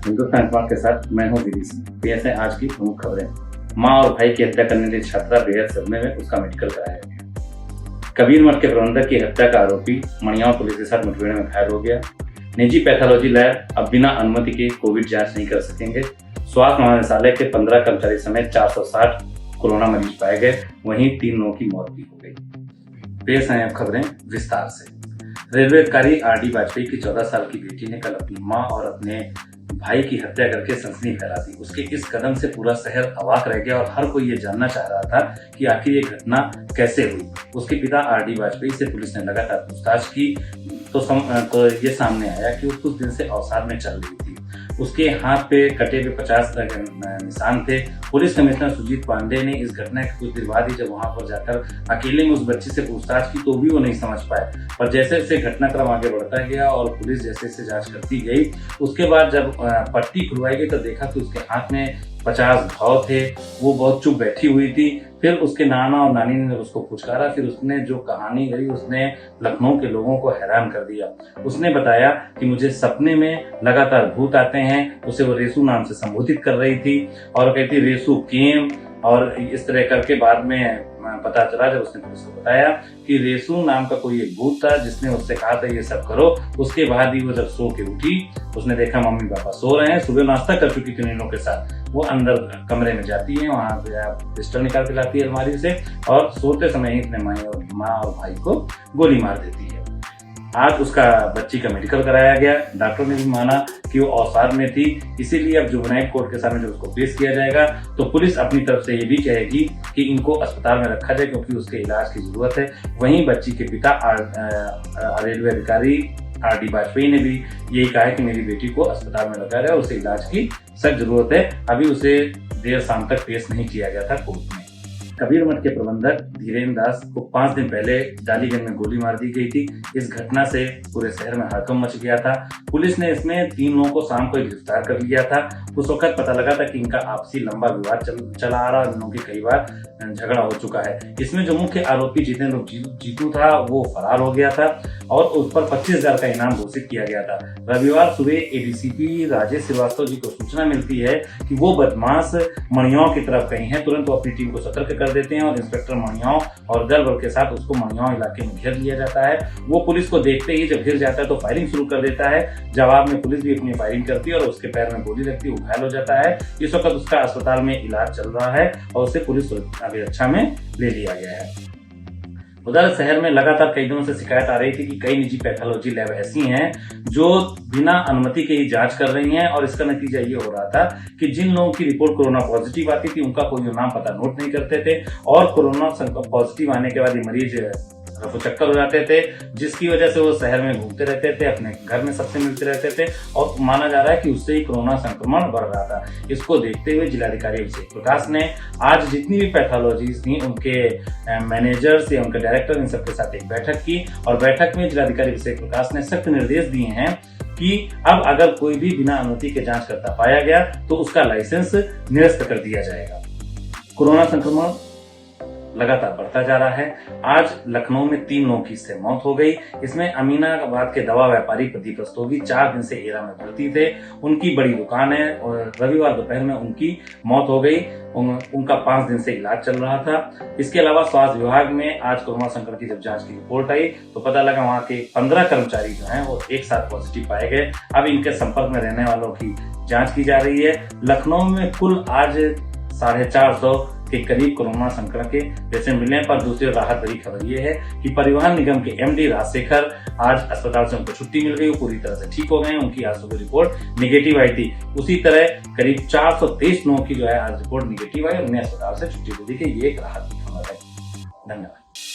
हिंदुस्तान अखबार के साथ मैं हूं गिरीश। पेश है आज की प्रमुख खबरें। मां और भाई की हत्या करने वाली छात्रा बेहद सदमे में, उसका मेडिकल कराया गया। कबीर मठ के प्रबंधक की हत्या का आरोपी मणियाव पुलिस के साथ मुठभेड़ में घायल हो गया। निजी पैथोलॉजी लैब अब बिना अनुमति के कोविड जांच नहीं कर सकेंगे। स्वास्थ्य महानिदेशालय के 15 कर्मचारी समेत 460 कोरोना मरीज पाए गए, वहीं 3 लोगों की मौत भी हो गई। पेश हैं अब खबरें विस्तार से। रेलवे अधिकारी RD वाजपेयी की 14 साल की बेटी ने कल अपनी मां और अपने भाई की हत्या करके सनसनी फैला दी। उसके इस कदम से पूरा शहर अवाक रह गया और हर कोई ये जानना चाह रहा था कि आखिर ये घटना कैसे हुई। उसके पिता RD वाजपेयी से पुलिस ने लगातार पूछताछ की तो ये सामने आया कि वो कुछ दिन से अवसाद में चल रही थी। उसके हाथ पे कटे हुए 50 निशान थे। पुलिस कमिश्नर सुजीत पांडे ने इस घटना के कुछ देर बाद ही जब वहां पर जाकर अकेले में उस बच्ची से पूछताछ की तो भी वो नहीं समझ पाए। पर जैसे जैसे घटनाक्रम आगे बढ़ता गया और पुलिस जैसे जैसे जांच करती गई, उसके बाद जब पट्टी खुलवाई गई तो देखा कि उसके हाथ में 50 घाव थे। वो बहुत चुप बैठी हुई थी। फिर उसके नाना और नानी ने उसको फुचकारा। फिर उसने जो कहानी गई उसने लखनऊ के लोगों को हैरान कर दिया। उसने बताया कि मुझे सपने में लगातार भूत आते हैं। उसे वो रेसू नाम से संबोधित कर रही थी और कहती रेसू केम, और इस तरह करके बाद में पता चला जब उसने पुलिस को बताया कि रेसू नाम का कोई एक भूत था जिसने उससे कहा था ये सब करो। उसके बाद ही वो जब सो के उठी, उसने देखा मम्मी पापा सो रहे हैं, सुबह नाश्ता कर चुकी थी नीलों के साथ। वो अंदर कमरे में जाती है, वहां पे पिस्टल निकाल के लाती है अलमारी से और सोते समय ही अपने माँ और भाई को गोली मार देती है। आज उसका बच्ची का मेडिकल कराया गया। डॉक्टर ने भी माना कि वो अवसाद में थी, इसीलिए अब जुवेनाइल कोर्ट के सामने जब उसको पेश किया जाएगा तो पुलिस अपनी तरफ से ये भी कहेगी कि इनको अस्पताल में रखा जाए क्योंकि उसके इलाज की जरूरत है। वहीं बच्ची के पिता रेलवे अधिकारी RD वाजपेयी ने भी यही कहा है कि मेरी बेटी को अस्पताल में रखा जाए, उसे इलाज की सख्त जरूरत है। अभी उसे देर शाम तक पेश नहीं किया गया था कोर्ट में। कबीर मठ के प्रबंधक धीरेन्द्र दास को 5 दिन पहले डालीगंज में गोली मार दी गई थी। इस घटना से पूरे शहर में हड़कंप मच गया था। पुलिस ने इसमें 3 लोगों को शाम को गिरफ्तार कर लिया था। उस वक्त पता लगा था कि इनका आपसी लंबा विवाद चला आ रहा, इन लोगों की कई बार झगड़ा हो चुका है। इसमें जो मुख्य आरोपी जितेंद्र जीतू था वो फरार हो गया था और उस पर 25,000 का इनाम घोषित किया गया था। रविवार सुबह ADCP राजेश श्रीवास्तव जी को सूचना मिलती है कि वो बदमाश मणियाव की तरफ गए हैं। तुरंत वो अपनी टीम को सतर्क कर देते हैं और इंस्पेक्टर मणियाव और दल बल के साथ उसको मणियाव इलाके में घेर लिया जाता है। वो पुलिस को देखते ही जब घिर जाता है तो फायरिंग शुरू कर देता है। जवाब में पुलिस भी अपनी फायरिंग करती है और उसके पैर में गोली लगती है, वो घायल हो जाता है। इस वक्त उसका अस्पताल में इलाज चल रहा है और उसे पुलिस अभिरक्षा में ले लिया गया है। उधर शहर में लगातार कई दिनों से शिकायत आ रही थी कि कई निजी पैथोलॉजी लैब ऐसी हैं जो बिना अनुमति के ही जांच कर रही हैं और इसका नतीजा ये हो रहा था कि जिन लोगों की रिपोर्ट कोरोना पॉजिटिव आती थी उनका कोई नाम पता नोट नहीं करते थे और कोरोना पॉजिटिव आने के बाद ये मरीज रफू चक्कर हो जाते थे, जिसकी वजह से वो शहर में घूमते रहते थे, अपने घर में सबसे मिलते रहते थे और माना जा रहा है कि उससे ही कोरोना संक्रमण बढ़ रहा था। इसको देखते हुए जिलाधिकारी अभिषेक प्रकाश ने आज जितनी भी पैथोलॉजीज थी उनके मैनेजर्स या उनके डायरेक्टर इन सबके साथ एक बैठक की और बैठक में जिलाधिकारी अभिषेक प्रकाश ने सख्त निर्देश दिए हैं कि अब अगर कोई भी बिना अनुमति के जांच करता पाया गया तो उसका लाइसेंस निरस्त कर दिया जाएगा। कोरोना संक्रमण लगातार बढ़ता जा रहा है। आज लखनऊ में 3 लोगों की इससे मौत हो गई। इसमें अमीनाबाद के दवा व्यापारी प्रदीप रस्तोगी 4 दिन से एरा में भर्ती थे। उनकी बड़ी दुकान है और रविवार दोपहर में उनकी मौत हो गई। उनका 5 दिन से इलाज चल रहा था। इसके अलावा स्वास्थ्य विभाग में आज कोरोना संक्रमण की जब जांच की रिपोर्ट आई तो पता लगा वहां के 15 कर्मचारी जो हैं वो एक साथ पॉजिटिव पाए गए। अब इनके संपर्क में रहने वालों की जांच की जा रही है। लखनऊ में कुल आज 450 के करीब कोरोना संक्रमण के पेशेंट मिले हैं। पर दूसरी राहत भरी खबर ये है कि परिवहन निगम के MD राजशेखर आज अस्पताल से उनको छुट्टी मिल गई, वो पूरी तरह से ठीक हो गए। उनकी आज सुबह रिपोर्ट निगेटिव आई थी। उसी तरह करीब 423 लोगों की जो है आज रिपोर्ट निगेटिव आई और उन्हें अस्पताल से छुट्टी दे दी गई। ये एक राहत की खबर है। धन्यवाद।